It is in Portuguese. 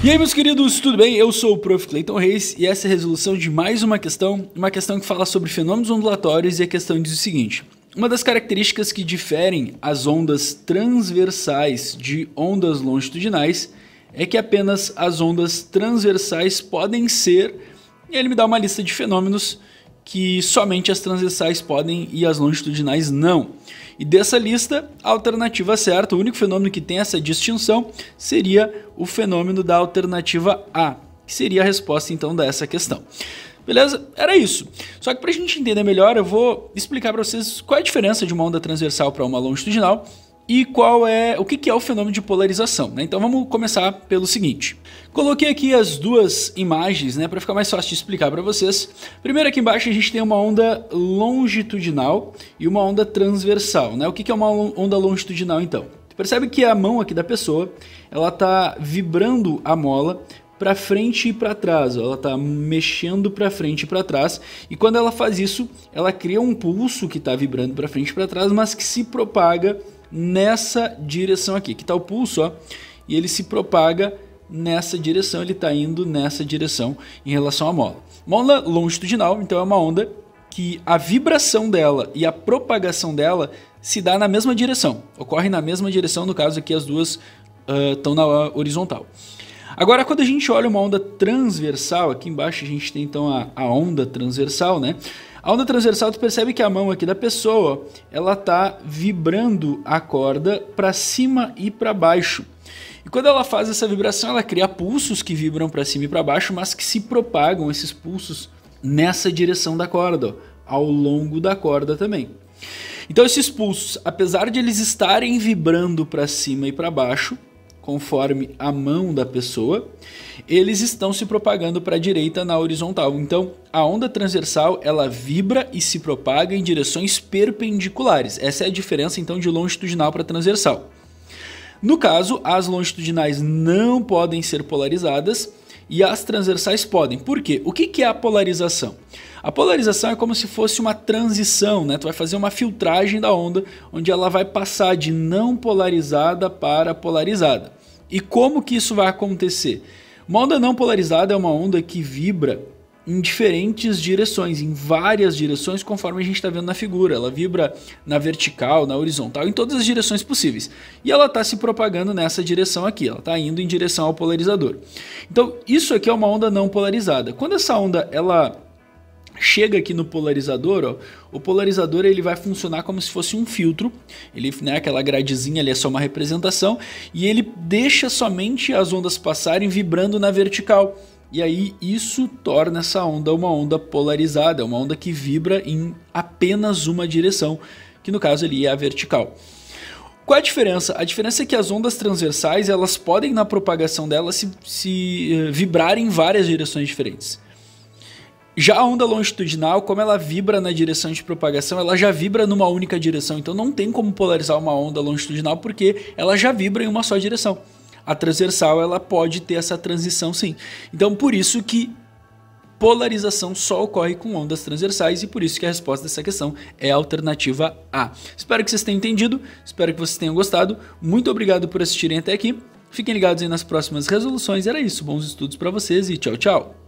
E aí, meus queridos, tudo bem? Eu sou o Prof. Clayton Reis e essa é a resolução de mais uma questão que fala sobre fenômenos ondulatórios, e a questão diz o seguinte: uma das características que diferem as ondas transversais de ondas longitudinais é que apenas as ondas transversais podem ser, e ele me dá uma lista de fenômenos que somente as transversais podem e as longitudinais não. E dessa lista, a alternativa certa, o único fenômeno que tem essa distinção, seria o fenômeno da alternativa A, que seria a resposta então dessa questão. Beleza? Era isso. Só que para a gente entender melhor, eu vou explicar para vocês qual é a diferença de uma onda transversal para uma longitudinal e o que é o fenômeno de polarização, né? Então vamos começar pelo seguinte. Coloquei aqui as duas imagens, né, para ficar mais fácil de explicar para vocês. Primeiro, aqui embaixo a gente tem uma onda longitudinal e uma onda transversal, né? O que é uma onda longitudinal então? Você percebe que a mão aqui da pessoa, ela está vibrando a mola para frente e para trás, ela está mexendo para frente e para trás, e quando ela faz isso, ela cria um pulso que está vibrando para frente e para trás, mas que se propaga nessa direção aqui. Aqui está o pulso, ó, e ele se propaga nessa direção, ele está indo nessa direção em relação à mola. Uma onda longitudinal, então, é uma onda que a vibração dela e a propagação dela se dá na mesma direção, ocorre na mesma direção, no caso aqui as duas estão na horizontal. Agora, quando a gente olha uma onda transversal, aqui embaixo a gente tem então a onda transversal, né? A onda transversal, tu percebe que a mão aqui da pessoa, ela tá vibrando a corda para cima e para baixo. E quando ela faz essa vibração, ela cria pulsos que vibram para cima e para baixo, mas que se propagam esses pulsos nessa direção da corda, ó, ao longo da corda também. Então esses pulsos, apesar de eles estarem vibrando para cima e para baixo, conforme a mão da pessoa, eles estão se propagando para a direita na horizontal. Então, a onda transversal, ela vibra e se propaga em direções perpendiculares. Essa é a diferença, então, de longitudinal para transversal. No caso, as longitudinais não podem ser polarizadas e as transversais podem. Por quê? O que é a polarização? A polarização é como se fosse uma transição, né? Tu vai fazer uma filtragem da onda, onde ela vai passar de não polarizada para polarizada. E como que isso vai acontecer? Uma onda não polarizada é uma onda que vibra em diferentes direções, em várias direções, conforme a gente está vendo na figura. Ela vibra na vertical, na horizontal, em todas as direções possíveis. E ela está se propagando nessa direção aqui, ela está indo em direção ao polarizador. Então, isso aqui é uma onda não polarizada. Quando essa onda ela chega aqui no polarizador, ó, o polarizador ele vai funcionar como se fosse um filtro, ele, né, aquela gradezinha ali é só uma representação, e ele deixa somente as ondas passarem vibrando na vertical. E aí isso torna essa onda uma onda polarizada, uma onda que vibra em apenas uma direção, que no caso ali é a vertical. Qual é a diferença? A diferença é que as ondas transversais elas podem na propagação delas se vibrar em várias direções diferentes. Já a onda longitudinal, como ela vibra na direção de propagação, ela já vibra numa única direção, então não tem como polarizar uma onda longitudinal porque ela já vibra em uma só direção. A transversal ela pode ter essa transição sim. Então por isso que polarização só ocorre com ondas transversais e por isso que a resposta dessa questão é a alternativa A. Espero que vocês tenham entendido, espero que vocês tenham gostado. Muito obrigado por assistirem até aqui. Fiquem ligados aí nas próximas resoluções. Era isso, bons estudos para vocês e tchau, tchau.